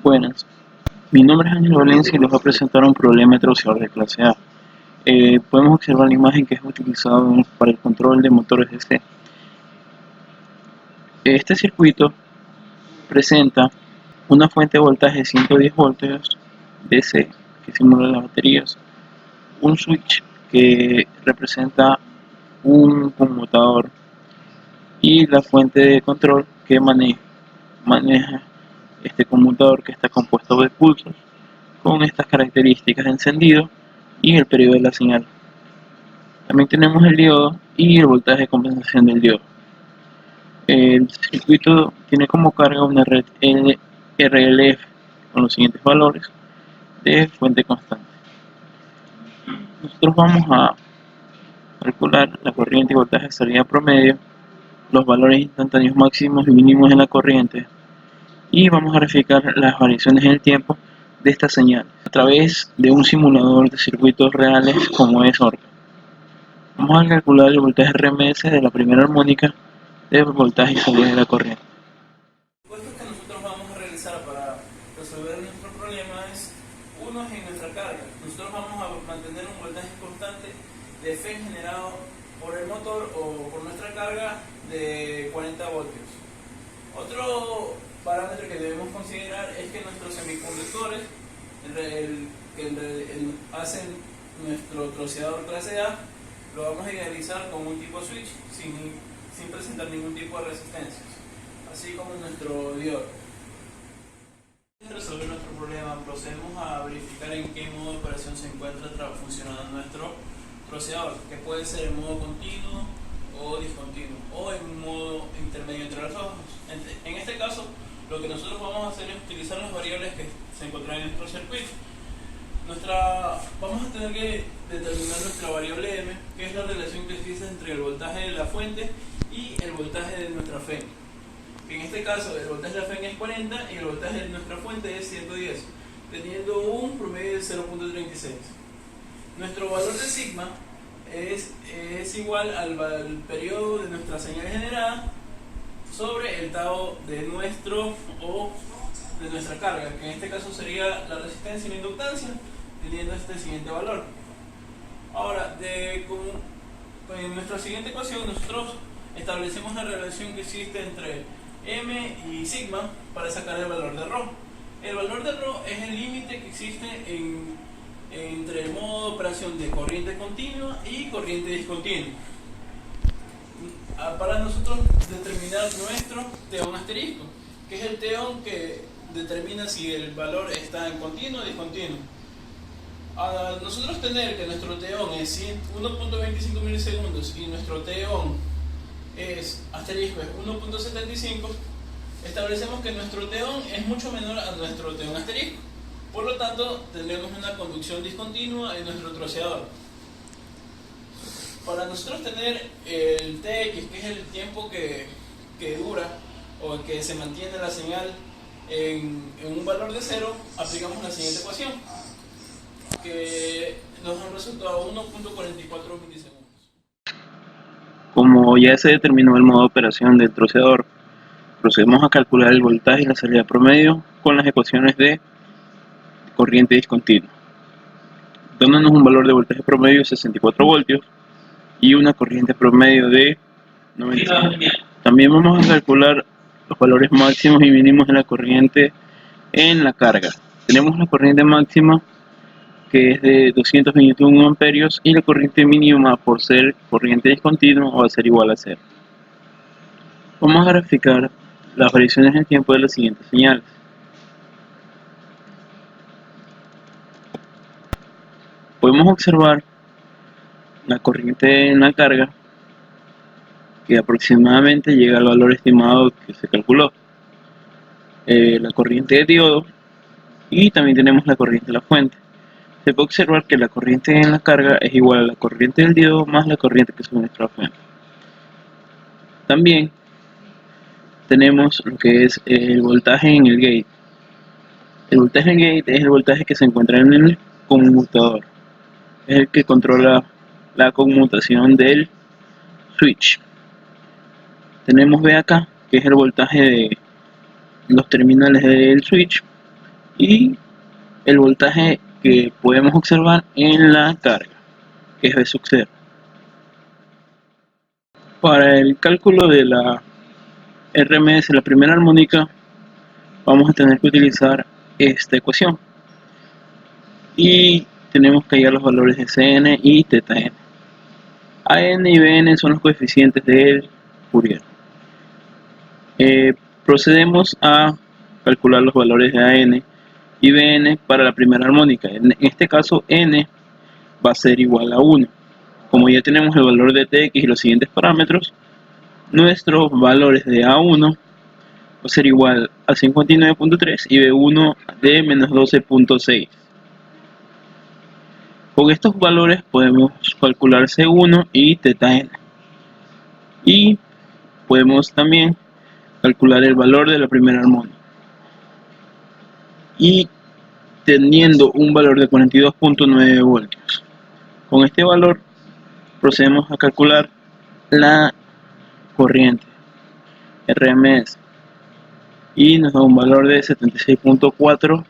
Buenas, mi nombre es Ángel Valencia y les voy a presentar un problema de troceador de clase A. Podemos observar la imagen que es utilizado para el control de motores DC. Este circuito presenta una fuente de voltaje de 110 voltios DC que simula las baterías, un switch que representa un conmutador y la fuente de control que maneja este conmutador, que está compuesto de pulsos con estas características de encendido y el periodo de la señal. También tenemos el diodo y el voltaje de compensación del diodo. El circuito tiene como carga una red RLF con los siguientes valores de fuente constante. Nosotros vamos a calcular la corriente y voltaje de salida promedio, los valores instantáneos máximos y mínimos en la corriente, y vamos a verificar las variaciones en el tiempo de esta señal a través de un simulador de circuitos reales como es ORCA. Vamos a calcular el voltaje RMS de la primera armónica de voltaje y salida de la corriente. Los supuestos que nosotros vamos a realizar para resolver nuestro problema es uno es en nuestra carga. Nosotros vamos a mantener un voltaje constante de F generado por el motor o por nuestra carga de 40 voltios. Otro parámetro que debemos considerar es que nuestros semiconductores hacen nuestro troceador clase A, lo vamos a idealizar con un tipo switch sin presentar ningún tipo de resistencias, así como nuestro diodo. Para resolver nuestro problema, procedemos a verificar en qué modo de operación se encuentra funcionando nuestro troceador, que puede ser en modo continuo o discontinuo, o en un modo intermedio entre los dos. En este caso, lo que nosotros vamos a hacer es utilizar las variables que se encuentran en nuestro circuito. Vamos a tener que determinar nuestra variable M, que es la relación que existe entre el voltaje de la fuente y el voltaje de nuestra FEN. En este caso, el voltaje de la FEN es 40 y el voltaje de nuestra fuente es 110, teniendo un promedio de 0.36. Nuestro valor de sigma es igual al periodo de nuestra señal generada sobre el tau de nuestra carga, que en este caso sería la resistencia y la inductancia, teniendo este siguiente valor. Ahora, en nuestra siguiente ecuación nosotros establecemos la relación que existe entre M y sigma para sacar el valor de ρ. El valor de ρ es el límite que existe entre el modo de operación de corriente continua y corriente discontinua. Para nosotros determinar nuestro teón asterisco, que es el teón que determina si el valor está en continuo o discontinuo. A nosotros tener que nuestro teón es 1.25 milisegundos y nuestro teón asterisco es 1.75, establecemos que nuestro teón es mucho menor a nuestro teón asterisco. Por lo tanto, tendremos una conducción discontinua en nuestro troceador. Para nosotros tener el TX, que es el tiempo que dura o que se mantiene la señal en un valor de 0, aplicamos la siguiente ecuación, que nos da un resultado 1.44 milisegundos. Como ya se determinó el modo de operación del troceador, procedemos a calcular el voltaje y la salida promedio con las ecuaciones de corriente discontinua, dándonos un valor de voltaje promedio de 64 voltios y una corriente promedio de 95. También vamos a calcular los valores máximos y mínimos de la corriente en la carga. Tenemos la corriente máxima, que es de 221 amperios, y la corriente mínima, por ser corriente discontinua, va a ser igual a 0. Vamos a graficar las variaciones en el tiempo de las siguientes señales. Podemos observar la corriente en la carga, que aproximadamente llega al valor estimado que se calculó. La corriente de diodo, y también tenemos la corriente de la fuente. Se puede observar que la corriente en la carga es igual a la corriente del diodo más la corriente que suministra la fuente. También tenemos lo que es el voltaje en el gate. El voltaje en el gate es el voltaje que se encuentra en el conmutador. Es el que controla la conmutación del switch. Tenemos B acá, que es el voltaje de los terminales del switch, y el voltaje que podemos observar en la carga, que es V sub 0. Para el cálculo de la RMS, la primera armónica, vamos a tener que utilizar esta ecuación y tenemos que hallar los valores de Cn y θn. An y Bn son los coeficientes del Fourier. Procedemos a calcular los valores de An y Bn para la primera armónica. En este caso n va a ser igual a 1. Como ya tenemos el valor de Tx y los siguientes parámetros, nuestros valores de A1 va a ser igual a 59.3 y B1 de menos 12.6. Con estos valores podemos calcular C1 y θn. Y podemos también calcular el valor de la primera armónica. Y teniendo un valor de 42.9 voltios. Con este valor procedemos a calcular la corriente RMS y nos da un valor de 76.4